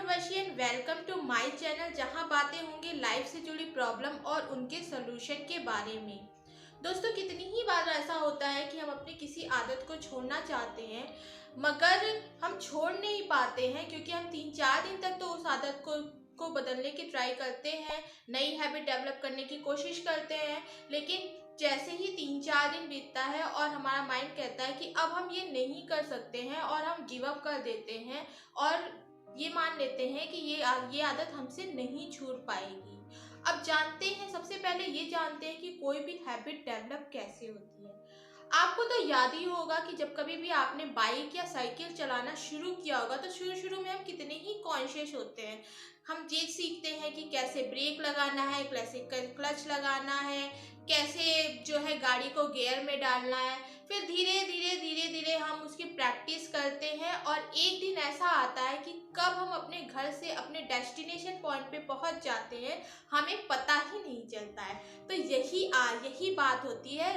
Urvashi and welcome to my channel, जहां बातें होंगी लाइफ से जुड़ी प्रॉब्लम और उनके सलूशन के बारे में। दोस्तों, कितनी ही बार ऐसा होता है कि हम अपनी किसी आदत को छोड़ना चाहते हैं मगर हम छोड़ नहीं पाते हैं, क्योंकि हम 3-4 दिन तक तो उस आदत को बदलने की ट्राई करते हैं, नई हैबिट डेवलप करने की कोशिश करते हैं। लेकिन जैसे ही 3-4 दिन बीतता है और हमारा माइंड कहता है कि अब हम ये नहीं कर सकते हैं और हम गिव अप कर देते हैं और ये मान लेते हैं कि ये आदत हमसे नहीं छूट पाएगी। अब जानते हैं, सबसे पहले ये जानते हैं कि कोई भी हैबिट डेवलप कैसे होती है। आपको तो याद ही होगा कि जब कभी भी आपने बाइक या साइकिल चलाना शुरू किया होगा तो शुरू शुरू में हम कितने ही कॉन्शियस होते हैं। हम ये सीखते हैं कि कैसे ब्रेक लगाना है, कैसे क्लच लगाना है, कैसे जो है गाड़ी को गियर में डालना है। फिर धीरे धीरे धीरे धीरे हम उसकी प्रैक्टिस करते हैं और एक दिन ऐसा आता है कि कब हम अपने घर से अपने डेस्टिनेशन पॉइंट पे पहुंच जाते हैं, हमें पता ही नहीं चलता है। तो यही बात होती है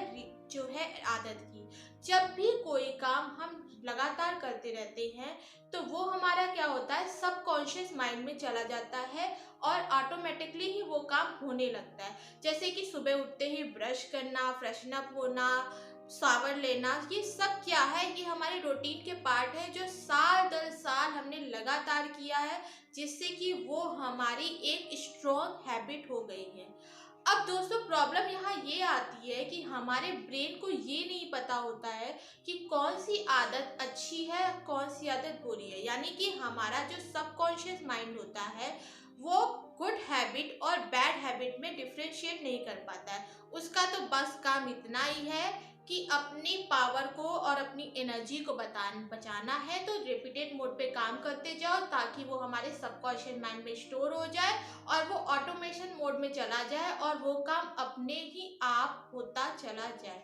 जो है आदत की। जब भी कोई काम हम लगातार करते रहते हैं तो वो हमारा क्या होता है, सबकॉन्शियस माइंड में चला जाता है और ऑटोमेटिकली ही वो काम होने लगता है। जैसे कि सुबह उठते ही ब्रश करना, फ्रेशन अप होना, शावर लेना, ये सब क्या है, ये हमारे रूटीन के पार्ट है जो साल दर साल हमने लगातार किया है, जिससे कि वो हमारी एक स्ट्रॉन्ग हैबिट हो गई है। अब दोस्तों, प्रॉब्लम यहाँ ये आती है कि हमारे ब्रेन को ये नहीं पता होता है कि कौन सी आदत अच्छी है, कौन सी आदत बुरी है। यानी कि हमारा जो सबकॉन्शियस माइंड होता है वो गुड हैबिट और बैड हैबिट में डिफ्रेंशिएट नहीं कर पाता है। उसका तो बस काम इतना ही है कि अपनी पावर को और अपनी एनर्जी को बचाना है, तो रिपीटेड मोड पे काम करते जाओ ताकि वो हमारे सबकॉन्शियस माइंड में स्टोर हो जाए और वो ऑटोमेशन मोड में चला जाए और वो काम अपने ही आप होता चला जाए।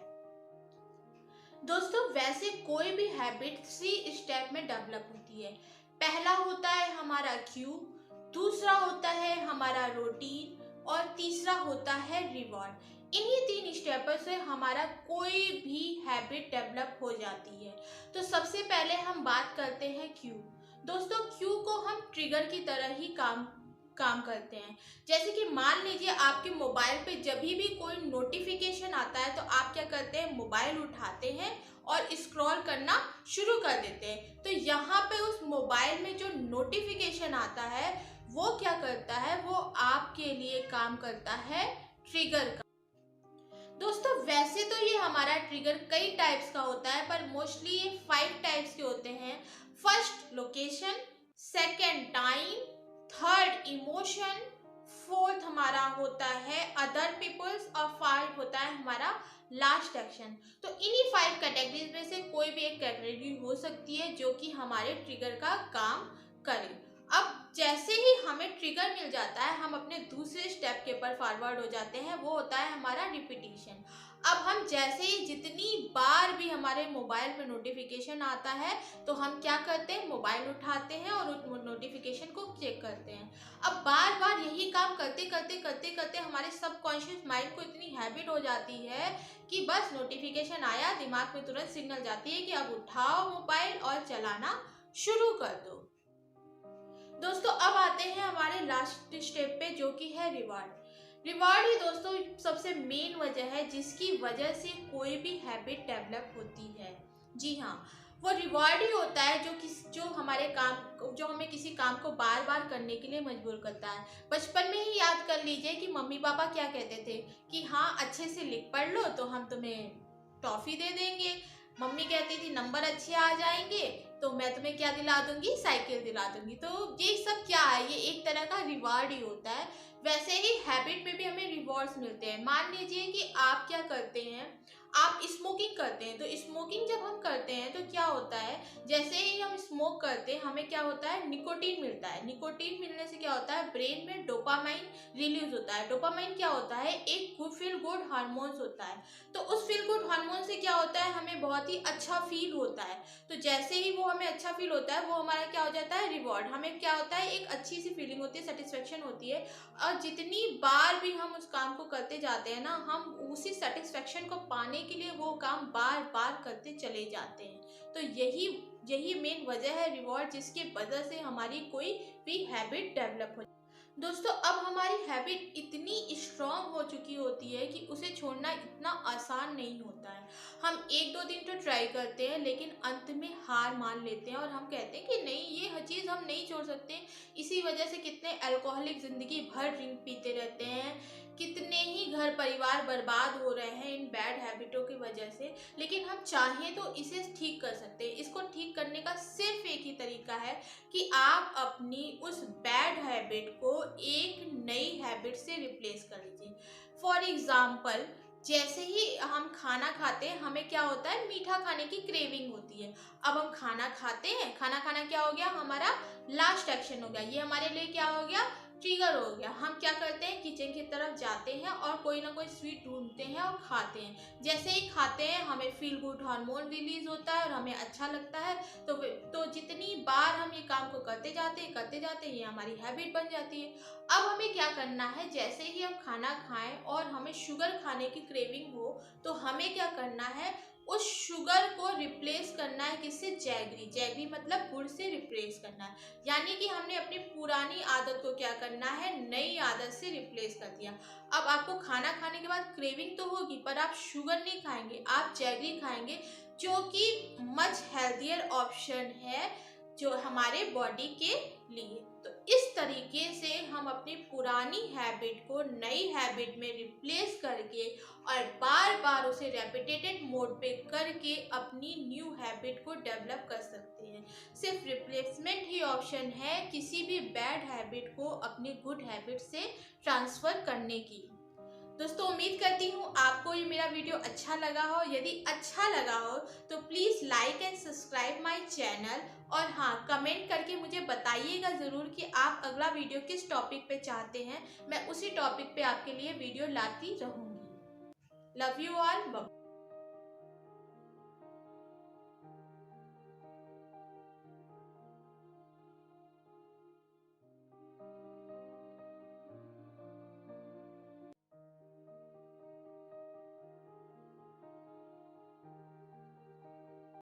दोस्तों, वैसे कोई भी हैबिट 3 स्टेप में डेवलप होती है। पहला होता है हमारा क्यू, दूसरा होता है हमारा रूटीन और तीसरा होता है रिवॉर्ड। इन्हीं 3 स्टेपों से हमारा कोई भी हैबिट डेवलप हो जाती है। तो सबसे पहले हम बात करते हैं क्यू। दोस्तों, क्यू को हम ट्रिगर की तरह ही काम करते हैं। जैसे कि मान लीजिए आपके मोबाइल पे जब भी कोई नोटिफिकेशन आता है तो आप क्या करते हैं, मोबाइल उठाते हैं और स्क्रॉल करना शुरू कर देते हैं। तो यहाँ पे उस मोबाइल में जो नोटिफिकेशन आता है वो क्या करता है, वो आपके लिए काम करता है ट्रिगर का। दोस्तों, वैसे तो ये हमारा ट्रिगर कई टाइप्स का होता है, पर मोस्टली ये 5 टाइप्स के होते हैं। First location, second time, third emotion, fourth हमारा होता है अदर पीपल्स और 5 होता है हमारा लास्ट एक्शन। तो इन्हीं 5 कैटेगरीज में से कोई भी एक कैटेगरी हो सकती है जो कि हमारे ट्रिगर का काम करे। अब जैसे ही हमें ट्रिगर मिल जाता है, हम अपने दूसरे स्टेप के ऊपर फॉरवर्ड हो जाते हैं, वो होता है हमारा रिपीटिशन। अब हम जैसे ही जितनी बार भी हमारे मोबाइल में नोटिफिकेशन आता है तो हम क्या करते हैं, मोबाइल उठाते हैं और उस नोटिफिकेशन को चेक करते हैं। अब बार बार यही काम करते करते करते करते हमारे सबकॉन्शियस माइंड को इतनी हैबिट हो जाती है कि बस नोटिफिकेशन आया, दिमाग में तुरंत सिग्नल जाती है कि अब उठाओ मोबाइल और चलाना शुरू कर दो। दोस्तों, अब आते हैं हमारे लास्ट स्टेप पे जो कि है रिवॉर्ड। रिवॉर्ड ही दोस्तों सबसे मेन वजह है जिसकी वजह से कोई भी हैबिट डेवलप होती है। जी हाँ, वो रिवॉर्ड ही होता है जो हमें किसी काम को बार बार करने के लिए मजबूर करता है। बचपन में ही याद कर लीजिए कि मम्मी पापा क्या कहते थे कि हाँ, अच्छे से लिख पढ़ लो तो हम तुम्हें टॉफी दे देंगे। मम्मी कहती थी नंबर अच्छे आ जाएंगे तो मैं तुम्हें क्या दिला दूंगी, साइकिल दिला दूंगी। तो ये सब क्या है, ये एक तरह का रिवार्ड ही होता है। वैसे ही हैबिट में भी हमें रिवॉर्ड्स मिलते हैं। मान लीजिए कि आप क्या करते हैं, आप स्मोकिंग करते हैं। तो स्मोकिंग जब हम करते हैं तो क्या होता है, जैसे ही हम स्मोक करते हैं हमें क्या होता है, निकोटीन मिलता है। निकोटीन मिलने से क्या होता है, ब्रेन में डोपामाइन रिलीज होता है। डोपामाइन क्या होता है, एक फील गुड हार्मोन्स होता है। तो उस फील गुड हार्मोन से क्या होता है, हमें बहुत ही अच्छा फील होता है। तो जैसे ही वो हमें अच्छा फील होता है, वो हमारा क्या हो जाता है, रिवॉर्ड। हमें क्या होता है, एक अच्छी सी फीलिंग होती है, सेटिस्फेक्शन होती है। और जितनी बार भी हम उस काम को करते जाते हैं ना, हम उसी सेटिस्फेक्शन को पाने के लिए वो काम बार बार करते चले जाते हैं। तो यही यही मेन वजह है रिवॉर्ड, जिसकी वजह से हमारी कोई भी हैबिट डेवलप हो। दोस्तों अब हमारी हैबिट इतनी स्ट्रांग हो चुकी होती है कि उसे छोड़ना इतना आसान नहीं होता है। हम 1-2 दिन तो ट्राई करते हैं, लेकिन अंत में हार मान लेते हैं और हम कहते हैं कि नहीं, ये हर चीज़ हम नहीं छोड़ सकते। इसी वजह से कितने अल्कोहलिक ज़िंदगी भर ड्रिंक पीते रहते हैं, कितने ही घर परिवार बर्बाद हो रहे हैं इन बैड हैबिटों की वजह से। लेकिन हम चाहें तो इसे ठीक कर सकते हैं। इसको ठीक करने का सिर्फ एक ही तरीका है कि आप अपनी उस बैड हैबिट को एक नई हैबिट से रिप्लेस कर लीजिए। फॉर एग्जाम्पल, जैसे ही हम खाना खाते हैं हमें क्या होता है, मीठा खाने की क्रेविंग होती है। अब हम खाना खाते हैं, खाना खाना क्या हो गया, हमारा लास्ट एक्शन हो गया, ये हमारे लिए क्या हो गया, ट्रिगर हो गया। हम क्या करते हैं, किचन की तरफ जाते हैं और कोई ना कोई स्वीट ढूंढते हैं और खाते हैं। जैसे ही खाते हैं हमें फील गुड हार्मोन रिलीज होता है और हमें अच्छा लगता है। तो जितनी बार हम ये काम को करते जाते ये हमारी हैबिट बन जाती है। अब हमें क्या करना है, जैसे ही हम खाना खाएं और हमें शुगर खाने की क्रेविंग हो, तो हमें क्या करना है, उस शुगर को रिप्लेस करना है, किससे, जैगरी। जैगरी मतलब गुड़ से रिप्लेस करना है। यानी कि हमने अपनी पुरानी आदत को क्या करना है, नई आदत से रिप्लेस कर दिया। अब आपको खाना खाने के बाद क्रेविंग तो होगी, पर आप शुगर नहीं खाएंगे, आप जैगरी खाएंगे, जो कि मच हेल्थियर ऑप्शन है जो हमारे बॉडी के लिए। तो इस तरीके से हम अपनी पुरानी हैबिट को नई हैबिट में रिप्लेस करके और बार बार उसे रेपिटेटेड मोड पे करके अपनी न्यू हैबिट को डेवलप कर सकते हैं। सिर्फ रिप्लेसमेंट ही ऑप्शन है किसी भी बैड हैबिट को अपनी गुड हैबिट से ट्रांसफर करने की। दोस्तों उम्मीद करती हूँ आपको ये मेरा वीडियो अच्छा लगा हो। यदि अच्छा लगा हो तो please like and subscribe my channel, और हाँ, कमेंट करके मुझे बताइएगा ज़रूर कि आप अगला वीडियो किस टॉपिक पे चाहते हैं। मैं उसी टॉपिक पे आपके लिए वीडियो लाती रहूँगी। Love you all.